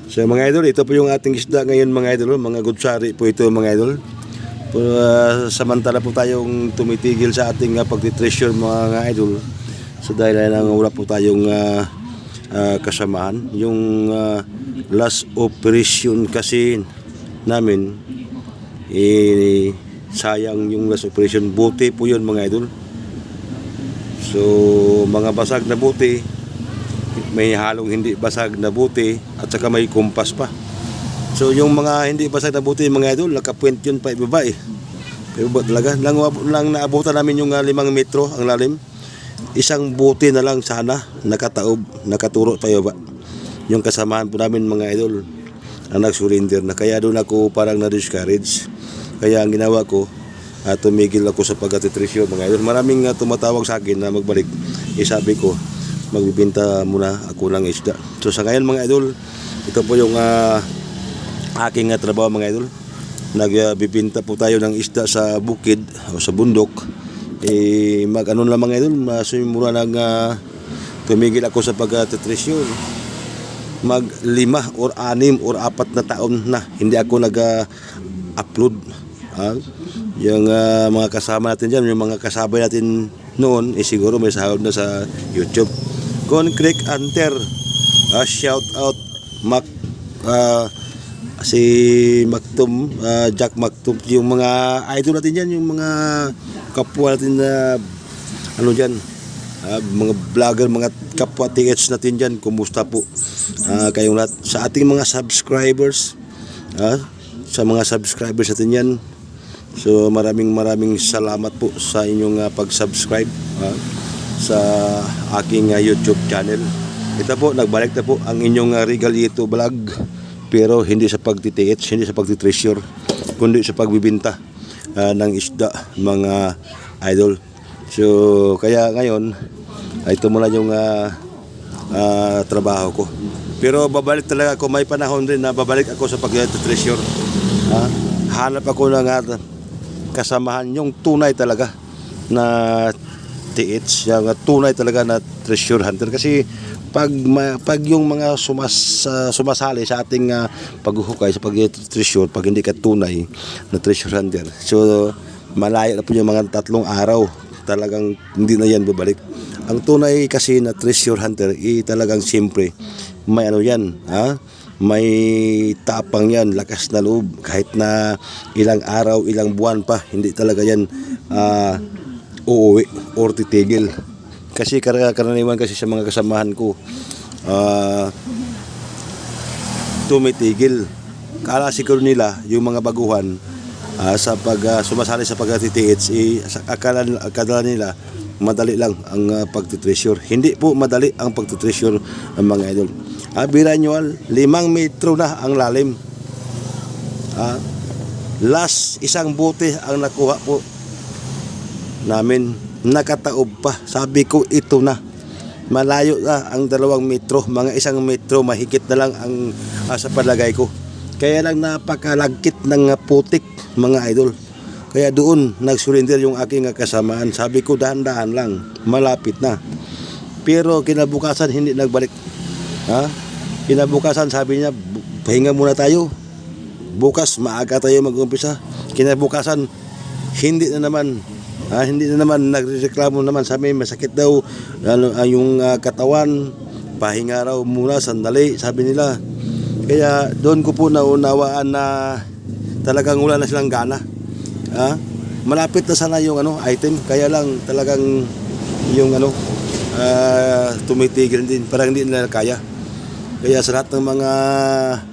So mga idol, ito po yung ating isda ngayon mga idol, mga gutsari po ito mga idol. Samantala po tayong tumitigil sa ating pagtitreasure mga idol. So dahil wala po tayong kasamahan. Yung last operation kasi namin, sayang yung last operation. Buti po yun mga idol. So mga basag na buti, may halong hindi basag na buti, at saka may kumpas pa. So yung mga hindi basag na buti mga idol, nakapuwent yun pa ibaba eh. Ibaba talaga. Lang naabutan namin yung 5 metro ang lalim. Isang buti na lang sana nakataob, nakaturo pa ibaba. Yung kasamahan po namin mga idol ang nag-surrender na, kaya doon ako parang na-discourage. Kaya ang ginawa ko, tumigil ako sa pag-atitrisyo mga idol. Maraming tumatawag sa akin na magbalik. Sabi ko, magbibenta muna ako ng isda. So sa ngayon mga idol, ito po yung aking trabaho mga idol. Nagbibenta po tayo ng isda sa bukid o sa bundok. Mag-ano lang mga idol, masimula ng tumigil ako sa pag-atitrisyo. Mag 5 or 6 or 4 na taon na hindi ako nag-upload. Yung mga kasama natin dyan, yung mga kasabay natin noon, siguro may sahod na sa YouTube. Concrete Hunter, shout out si Maktum, Jack Maktum, yung mga idol natin dyan, yung mga kapwa natin na ano dyan, mga vlogger, mga kapwa TH natin dyan, kumusta po kayong lahat, sa ating mga subscribers, sa mga subscribers natin yan. So maraming salamat po sa inyong pag-subscribe sa aking YouTube channel. Ito po, nagbalik na po ang inyong Regalito vlog, pero hindi sa pagtitiit, hindi sa pagtitreasure, kundi sa pagbibinta ng isda mga idol. So kaya ngayon, ito muna yung trabaho ko. Pero babalik talaga ako, may panahon rin na babalik ako sa pagtitreasure. Hanap ako ng kasamahan, yung tunay talaga na TH, yung tunay talaga na treasure hunter. Kasi pag yung mga sumasali sa ating paghuhukay sa pag-treasure, pag hindi ka tunay na treasure hunter, so malayo na po yung mga 3 araw, talagang hindi na yan babalik. Ang tunay kasi na treasure hunter, talagang siyempre may ano yan, may tapang yan, lakas na loob, kahit na ilang araw, ilang buwan pa, hindi talaga yan uuwi or titigil. Kasi karaniwan kasi sa mga kasamahan ko, tumitigil. Kala siguro nila yung mga baguhan sa sumasali sa pagtitiits, akala nila madali lang ang pagtitreasure. Hindi po madali ang pagtitreasure ng mga idol. Bira nyo, 5 metro na ang lalim. Last isang bote ang nakuha po namin, nakataob pa. Sabi ko, ito na, malayo na ang 2 metro, mga 1 metro mahigit na lang ang sa palagay ko. Kaya lang napakalagkit ng putik mga idol. Kaya doon nag-surrender yung aking kasamaan. Sabi ko, dahan-dahan lang, malapit na. Pero kinabukasan hindi nagbalik. Kinabukasan sabi niya, pahinga muna tayo, bukas maaga tayo mag-umpisa. Kinabukasan hindi na naman nagrereklamo naman, sabi masakit daw yung katawan, pahinga raw muna sandali, sabi nila. Kaya doon ko po naunawaan na talagang wala na silang gana. Malapit na sana yung item, kaya lang talagang yung tumitigil din, parang hindi nila kaya. Kaya sa lahat ng mga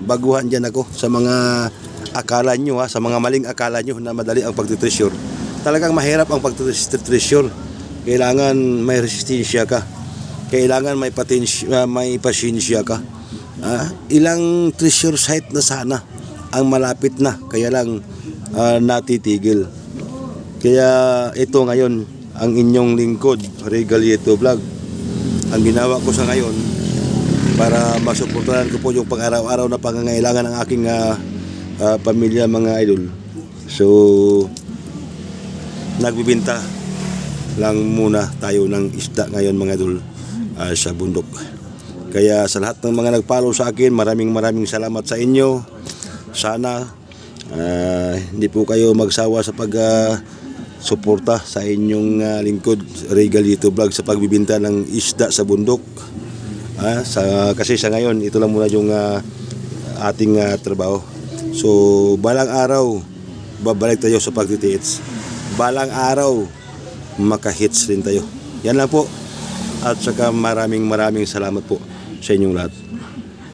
baguhan dyan ako, sa mga akala nyo, sa mga maling akala nyo na madali ang pagtitreasure, talagang mahirap ang pagtitreasure. Kailangan may resistensya ka, kailangan may pasensya ka. Ilang treasure site na sana ang malapit na, kaya lang natitigil. Kaya ito ngayon ang inyong lingkod, Regalito Vlog. Ang ginawa ko sa ngayon, para masuportahan ko po yung pang-araw-araw na pangangailangan ng aking pamilya mga idol. So nagbibinta lang muna tayo ng isda ngayon mga idol sa bundok. Kaya sa lahat ng mga nag-follow sa akin, maraming salamat sa inyo. Sana hindi po kayo magsawa sa suporta sa inyong lingkod, Regal YouTube Vlog, sa pagbibinta ng isda sa bundok. Kasi sa ngayon, ito lang muna yung ating trabaho. So, balang araw, babalik tayo sa pagtitiits. Balang araw, maka-hits rin tayo. Yan lang po. At saka maraming salamat po sa inyong lahat.